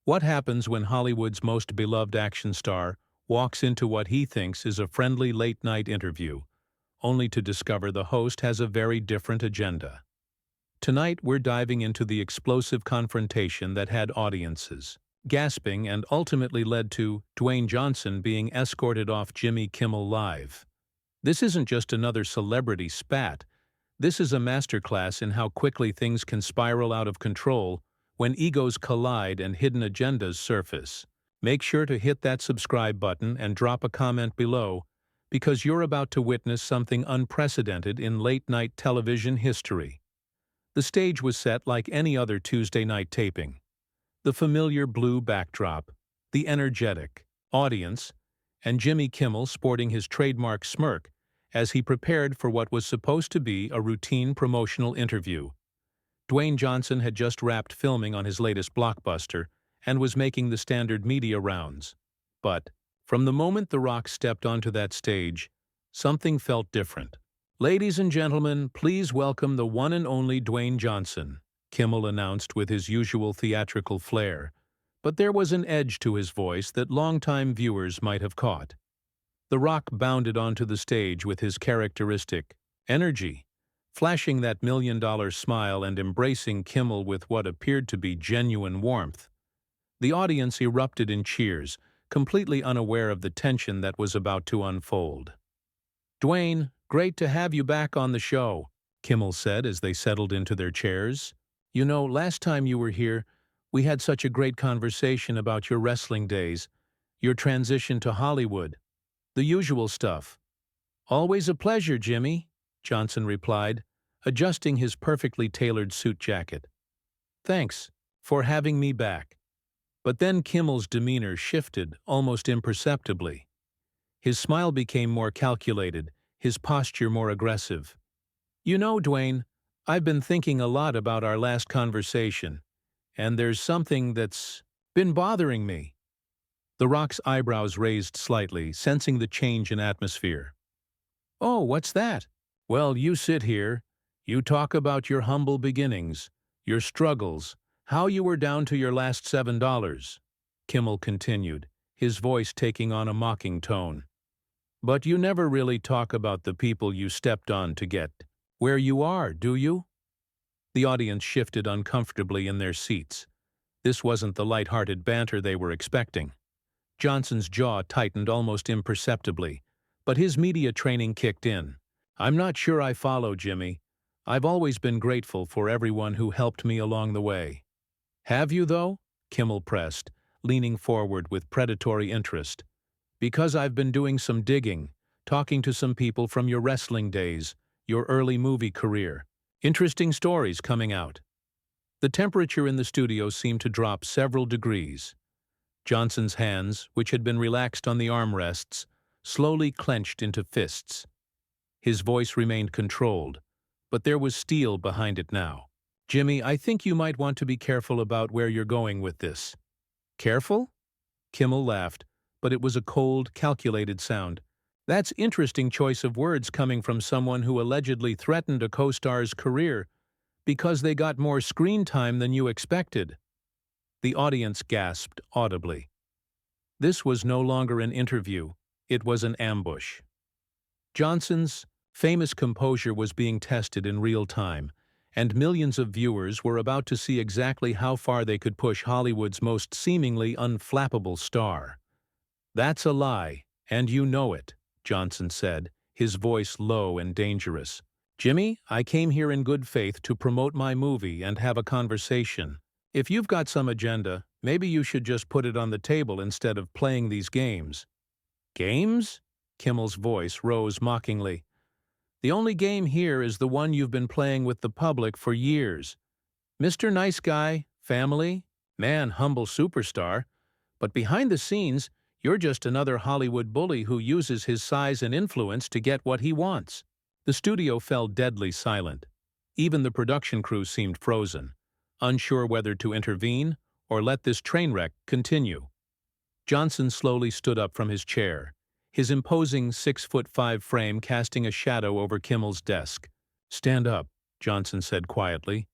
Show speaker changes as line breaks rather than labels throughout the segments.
What happens when Hollywood's most beloved action star walks into what he thinks is a friendly late-night interview, only to discover the host has a very different agenda? Tonight we're diving into the explosive confrontation that had audiences gasping and ultimately led to Dwayne Johnson being escorted off Jimmy Kimmel Live. This isn't just another celebrity spat. This is a masterclass in how quickly things can spiral out of control when egos collide and hidden agendas surface. Make sure to hit that subscribe button and drop a comment below, because you're about to witness something unprecedented in late-night television history. The stage was set like any other Tuesday night taping. The familiar blue backdrop, the energetic audience, and Jimmy Kimmel sporting his trademark smirk as he prepared for what was supposed to be a routine promotional interview. Dwayne Johnson had just wrapped filming on his latest blockbuster and was making the standard media rounds. But, from the moment The Rock stepped onto that stage, something felt different. "Ladies and gentlemen, please welcome the one and only Dwayne Johnson," Kimmel announced with his usual theatrical flair, but there was an edge to his voice that longtime viewers might have caught. The Rock bounded onto the stage with his characteristic energy, flashing that million-dollar smile and embracing Kimmel with what appeared to be genuine warmth. The audience erupted in cheers, completely unaware of the tension that was about to unfold. "Dwayne, great to have you back on the show," Kimmel said as they settled into their chairs. "You know, last time you were here, we had such a great conversation about your wrestling days, your transition to Hollywood, the usual stuff." "Always a pleasure, Jimmy," Johnson replied, adjusting his perfectly tailored suit jacket. "Thanks for having me back." But then Kimmel's demeanor shifted almost imperceptibly. His smile became more calculated, his posture more aggressive. "You know, Dwayne, I've been thinking a lot about our last conversation, and there's something that's been bothering me." The Rock's eyebrows raised slightly, sensing the change in atmosphere. "Oh, what's that?" "Well, you sit here, you talk about your humble beginnings, your struggles, how you were down to your last $7, Kimmel continued, his voice taking on a mocking tone. "But you never really talk about the people you stepped on to get where you are, do you?" The audience shifted uncomfortably in their seats. This wasn't the light-hearted banter they were expecting. Johnson's jaw tightened almost imperceptibly, but his media training kicked in. "I'm not sure I follow, Jimmy. I've always been grateful for everyone who helped me along the way." "Have you, though?" Kimmel pressed, leaning forward with predatory interest. "Because I've been doing some digging, talking to some people from your wrestling days, your early movie career. Interesting stories coming out." The temperature in the studio seemed to drop several degrees. Johnson's hands, which had been relaxed on the armrests, slowly clenched into fists. His voice remained controlled, but there was steel behind it now. "Jimmy, I think you might want to be careful about where you're going with this." "Careful?" Kimmel laughed, but it was a cold, calculated sound. "That's interesting choice of words coming from someone who allegedly threatened a co-star's career because they got more screen time than you expected." The audience gasped audibly. This was no longer an interview, it was an ambush. Johnson's famous composure was being tested in real time, and millions of viewers were about to see exactly how far they could push Hollywood's most seemingly unflappable star. "That's a lie, and you know it," Johnson said, his voice low and dangerous. "Jimmy, I came here in good faith to promote my movie and have a conversation. If you've got some agenda, maybe you should just put it on the table instead of playing these games." "Games?" Kimmel's voice rose mockingly. "The only game here is the one you've been playing with the public for years. Mr. Nice Guy, family, man, humble superstar, but behind the scenes, you're just another Hollywood bully who uses his size and influence to get what he wants." The studio fell deadly silent. Even the production crew seemed frozen, unsure whether to intervene or let this train wreck continue. Johnson slowly stood up from his chair, his imposing 6'5" frame casting a shadow over Kimmel's desk. "Stand up," Johnson said quietly.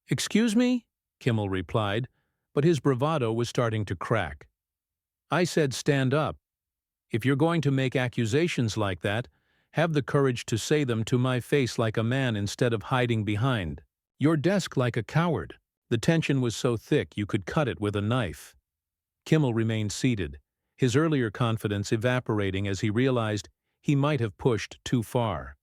"Excuse me?" Kimmel replied, but his bravado was starting to crack. "I said stand up. If you're going to make accusations like that, have the courage to say them to my face like a man instead of hiding behind your desk like a coward." The tension was so thick you could cut it with a knife. Kimmel remained seated, his earlier confidence evaporating as he realized he might have pushed too far.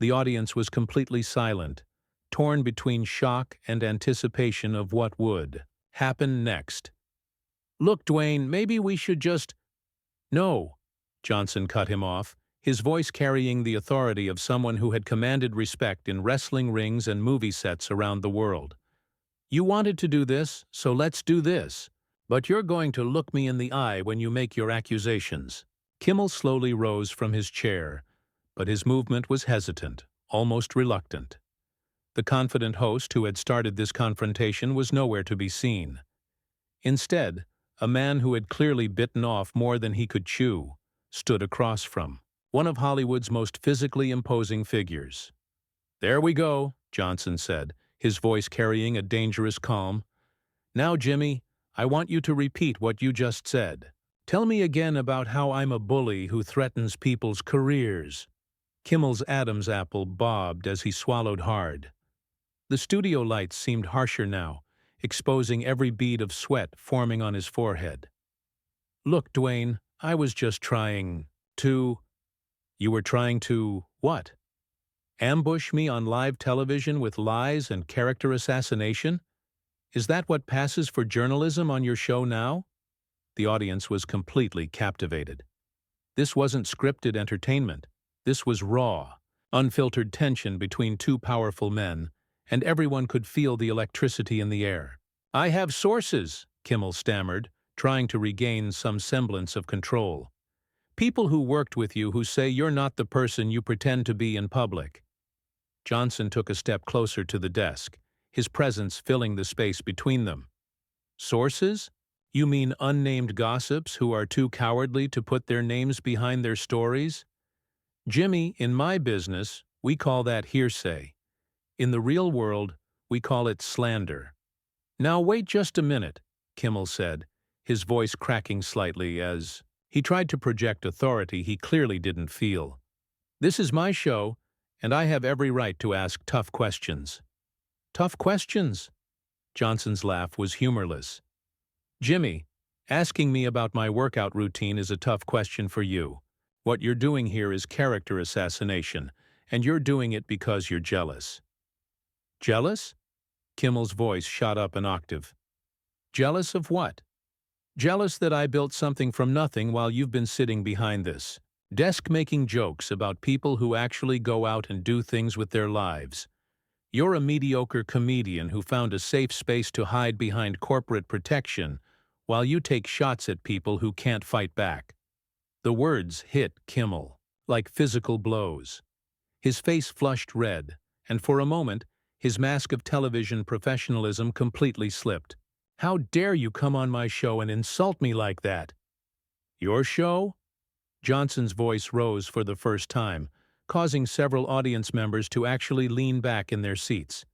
The audience was completely silent, torn between shock and anticipation of what would happen next. "Look, Dwayne, maybe we should just—" "No," Johnson cut him off, his voice carrying the authority of someone who had commanded respect in wrestling rings and movie sets around the world. "You wanted to do this, so let's do this. But you're going to look me in the eye when you make your accusations." Kimmel slowly rose from his chair, but his movement was hesitant, almost reluctant. The confident host who had started this confrontation was nowhere to be seen. Instead, a man who had clearly bitten off more than he could chew stood across from one of Hollywood's most physically imposing figures. "There we go," Johnson said, his voice carrying a dangerous calm. "Now, Jimmy, I want you to repeat what you just said. Tell me again about how I'm a bully who threatens people's careers." Kimmel's Adam's apple bobbed as he swallowed hard. The studio lights seemed harsher now, exposing every bead of sweat forming on his forehead. "Look, Dwayne, I was just trying to—" "You were trying to what? Ambush me on live television with lies and character assassination? Is that what passes for journalism on your show now?" The audience was completely captivated. This wasn't scripted entertainment. This was raw, unfiltered tension between two powerful men, and everyone could feel the electricity in the air. "I have sources," Kimmel stammered, trying to regain some semblance of control. "People who worked with you who say you're not the person you pretend to be in public." Johnson took a step closer to the desk, his presence filling the space between them. "Sources? You mean unnamed gossips who are too cowardly to put their names behind their stories? Jimmy, in my business, we call that hearsay. In the real world, we call it slander." "Now wait just a minute," Kimmel said, his voice cracking slightly as he tried to project authority he clearly didn't feel. "This is my show, and I have every right to ask tough questions." "Tough questions?" Johnson's laugh was humorless. "Jimmy, asking me about my workout routine is a tough question for you. What you're doing here is character assassination, and you're doing it because you're jealous." "Jealous?" Kimmel's voice shot up an octave. "Jealous of what?" "Jealous that I built something from nothing while you've been sitting behind this desk making jokes about people who actually go out and do things with their lives. You're a mediocre comedian who found a safe space to hide behind corporate protection while you take shots at people who can't fight back." The words hit Kimmel like physical blows. His face flushed red, and for a moment, his mask of television professionalism completely slipped. "How dare you come on my show and insult me like that?" "Your show?" Johnson's voice rose for the first time, causing several audience members to actually lean back in their seats.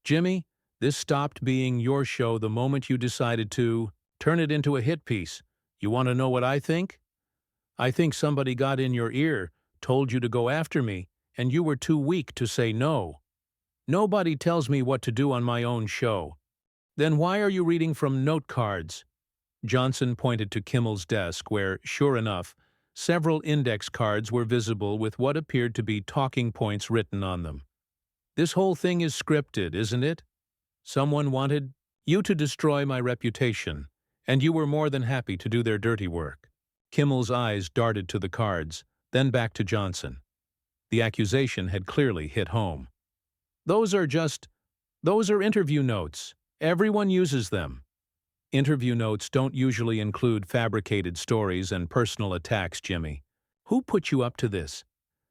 "Jimmy, this stopped being your show the moment you decided to turn it into a hit piece. You want to know what I think? I think somebody got in your ear, told you to go after me, and you were too weak to say no. Nobody tells me what to do on my own show. Then why are you reading from note cards?" Johnson pointed to Kimmel's desk where, sure enough, several index cards were visible with what appeared to be talking points written on them. "This whole thing is scripted, isn't it? Someone wanted you to destroy my reputation, and you were more than happy to do their dirty work." Kimmel's eyes darted to the cards, then back to Johnson. The accusation had clearly hit home. Those are interview notes. Everyone uses them." "Interview notes don't usually include fabricated stories and personal attacks, Jimmy. Who put you up to this?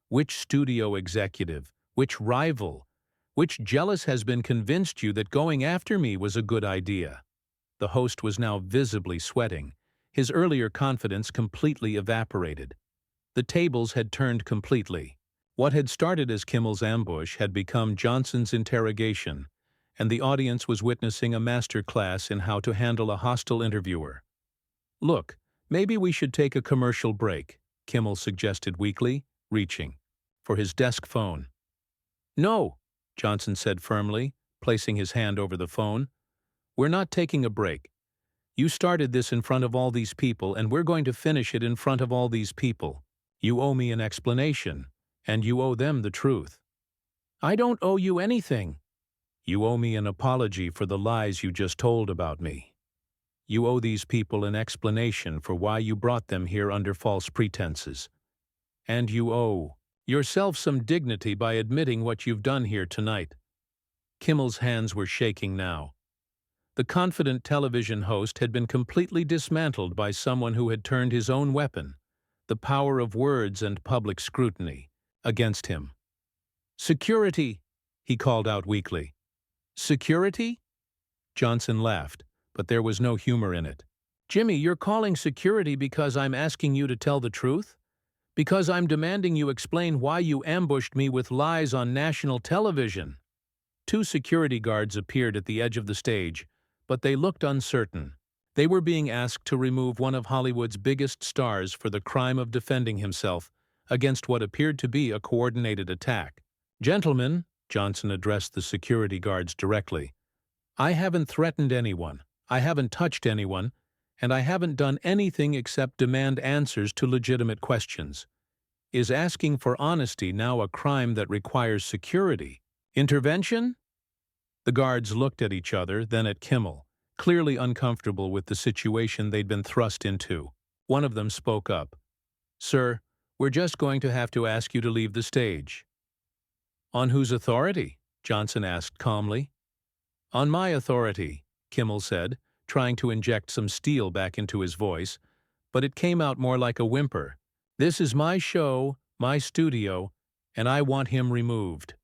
Which studio executive, which rival, which jealous has been convinced you that going after me was a good idea?" The host was now visibly sweating, his earlier confidence completely evaporated. The tables had turned completely. What had started as Kimmel's ambush had become Johnson's interrogation, and the audience was witnessing a master class in how to handle a hostile interviewer. "Look, maybe we should take a commercial break," Kimmel suggested weakly, reaching for his desk phone. "No," Johnson said firmly, placing his hand over the phone. "We're not taking a break. You started this in front of all these people, and we're going to finish it in front of all these people. You owe me an explanation, and you owe them the truth." "I don't owe you anything." "You owe me an apology for the lies you just told about me. You owe these people an explanation for why you brought them here under false pretenses. And you owe yourself some dignity by admitting what you've done here tonight." Kimmel's hands were shaking now. The confident television host had been completely dismantled by someone who had turned his own weapon, the power of words and public scrutiny, against him. "Security!" he called out weakly. "Security?" Johnson laughed, but there was no humor in it. "Jimmy, you're calling security because I'm asking you to tell the truth? Because I'm demanding you explain why you ambushed me with lies on national television?" Two security guards appeared at the edge of the stage, but they looked uncertain. They were being asked to remove one of Hollywood's biggest stars for the crime of defending himself against what appeared to be a coordinated attack. "Gentlemen," Johnson addressed the security guards directly, "I haven't threatened anyone, I haven't touched anyone, and I haven't done anything except demand answers to legitimate questions. Is asking for honesty now a crime that requires security? Intervention?" The guards looked at each other, then at Kimmel, clearly uncomfortable with the situation they'd been thrust into. One of them spoke up. "Sir, we're just going to have to ask you to leave the stage." "On whose authority?" Johnson asked calmly. "On my authority," Kimmel said, trying to inject some steel back into his voice, but it came out more like a whimper. "This is my show, my studio, and I want him removed."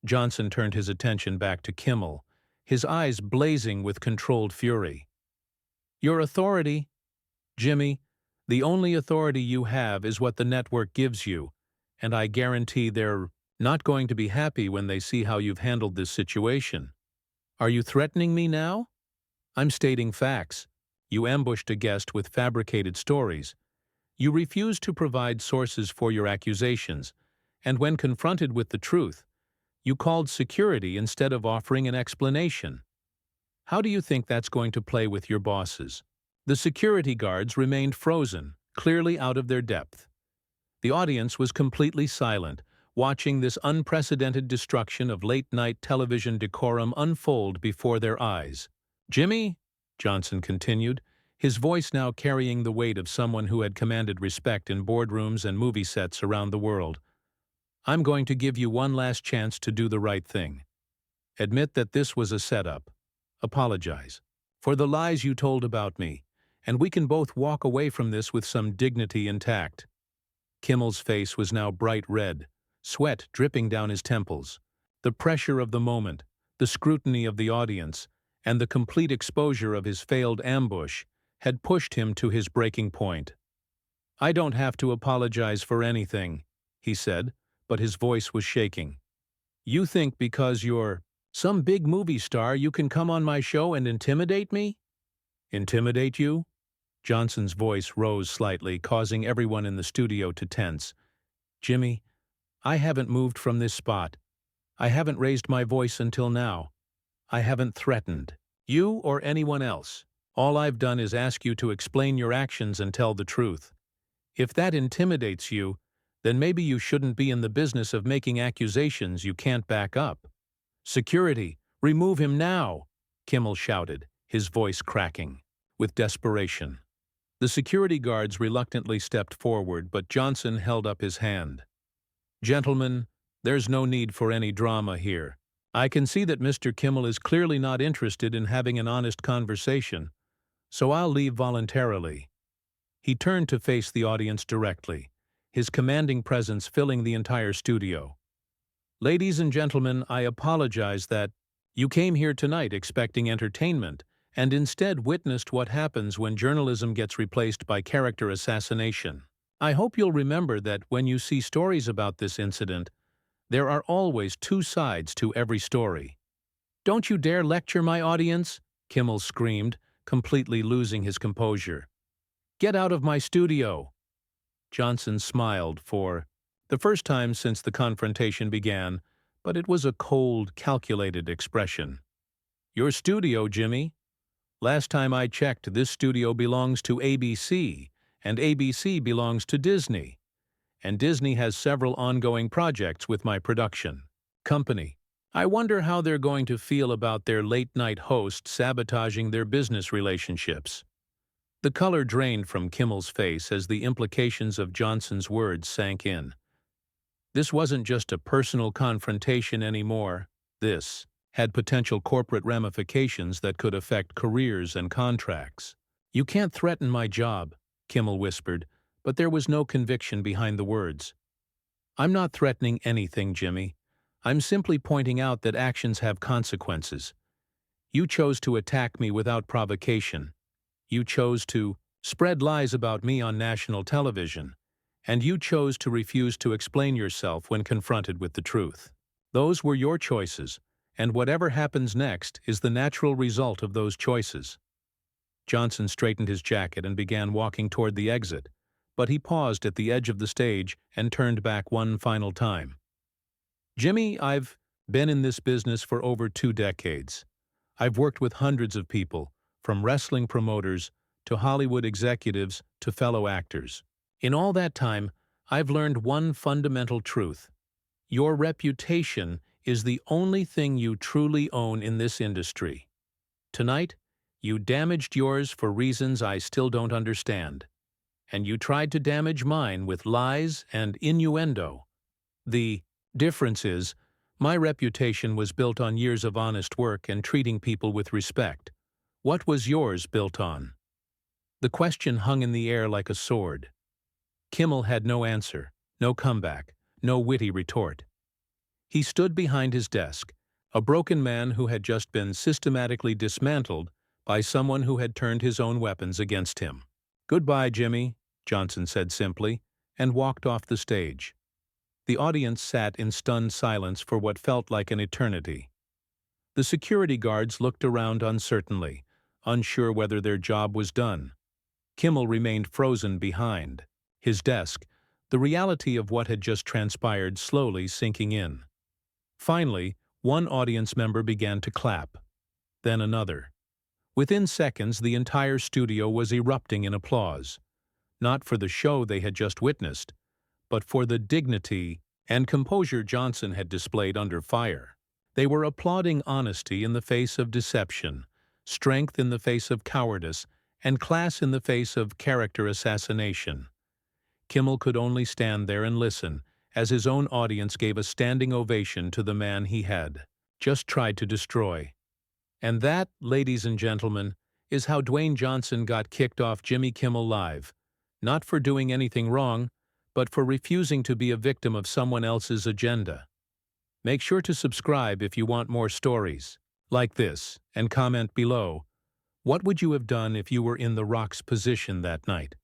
Johnson turned his attention back to Kimmel, his eyes blazing with controlled fury. "Your authority? Jimmy, the only authority you have is what the network gives you, and I guarantee they're not going to be happy when they see how you've handled this situation. Are you threatening me now? I'm stating facts. You ambushed a guest with fabricated stories. You refused to provide sources for your accusations, and when confronted with the truth, you called security instead of offering an explanation. How do you think that's going to play with your bosses?" The security guards remained frozen, clearly out of their depth. The audience was completely silent, watching this unprecedented destruction of late-night television decorum unfold before their eyes. "Jimmy," Johnson continued, his voice now carrying the weight of someone who had commanded respect in boardrooms and movie sets around the world, "I'm going to give you one last chance to do the right thing. Admit that this was a setup. Apologize for the lies you told about me, and we can both walk away from this with some dignity intact." Kimmel's face was now bright red, sweat dripping down his temples. The pressure of the moment, the scrutiny of the audience, and the complete exposure of his failed ambush had pushed him to his breaking point. "I don't have to apologize for anything," he said, but his voice was shaking. "You think because you're some big movie star you can come on my show and intimidate me?" "Intimidate you?" Johnson's voice rose slightly, causing everyone in the studio to tense. "Jimmy, I haven't moved from this spot. I haven't raised my voice until now. I haven't threatened you or anyone else. All I've done is ask you to explain your actions and tell the truth. If that intimidates you, then maybe you shouldn't be in the business of making accusations you can't back up." "Security, remove him now!" Kimmel shouted, his voice cracking with desperation. The security guards reluctantly stepped forward, but Johnson held up his hand. "Gentlemen, there's no need for any drama here. I can see that Mr. Kimmel is clearly not interested in having an honest conversation, so I'll leave voluntarily." He turned to face the audience directly, his commanding presence filling the entire studio. "Ladies and gentlemen, I apologize that you came here tonight expecting entertainment and instead witnessed what happens when journalism gets replaced by character assassination. I hope you'll remember that when you see stories about this incident, there are always two sides to every story. "Don't you dare lecture my audience!" Kimmel screamed, completely losing his composure. "Get out of my studio!" Johnson smiled for the first time since the confrontation began, but it was a cold, calculated expression. "Your studio, Jimmy? Last time I checked, this studio belongs to ABC, and ABC belongs to Disney. And Disney has several ongoing projects with my production company. I wonder how they're going to feel about their late-night host sabotaging their business relationships." The color drained from Kimmel's face as the implications of Johnson's words sank in. This wasn't just a personal confrontation anymore. This had potential corporate ramifications that could affect careers and contracts. "You can't threaten my job," Kimmel whispered, but there was no conviction behind the words. "I'm not threatening anything, Jimmy. I'm simply pointing out that actions have consequences. You chose to attack me without provocation. You chose to spread lies about me on national television. And you chose to refuse to explain yourself when confronted with the truth. Those were your choices, and whatever happens next is the natural result of those choices." Johnson straightened his jacket and began walking toward the exit, but he paused at the edge of the stage and turned back one final time. "Jimmy, I've been in this business for over 2 decades. I've worked with hundreds of people, from wrestling promoters to Hollywood executives to fellow actors. In all that time, I've learned one fundamental truth. Your reputation is the only thing you truly own in this industry. Tonight, you damaged yours for reasons I still don't understand. And you tried to damage mine with lies and innuendo. The difference is, my reputation was built on years of honest work and treating people with respect. What was yours built on?" The question hung in the air like a sword. Kimmel had no answer, no comeback, no witty retort. He stood behind his desk, a broken man who had just been systematically dismantled by someone who had turned his own weapons against him. "Goodbye, Jimmy," Johnson said simply, and walked off the stage. The audience sat in stunned silence for what felt like an eternity. The security guards looked around uncertainly, unsure whether their job was done. Kimmel remained frozen behind his desk, the reality of what had just transpired slowly sinking in. Finally, one audience member began to clap, then another. Within seconds, the entire studio was erupting in applause, not for the show they had just witnessed, but for the dignity and composure Johnson had displayed under fire. They were applauding honesty in the face of deception, strength in the face of cowardice, and class in the face of character assassination. Kimmel could only stand there and listen, as his own audience gave a standing ovation to the man he had just tried to destroy. And that, ladies and gentlemen, is how Dwayne Johnson got kicked off Jimmy Kimmel Live, not for doing anything wrong, but for refusing to be a victim of someone else's agenda. Make sure to subscribe if you want more stories like this, and comment below, what would you have done if you were in The Rock's position that night?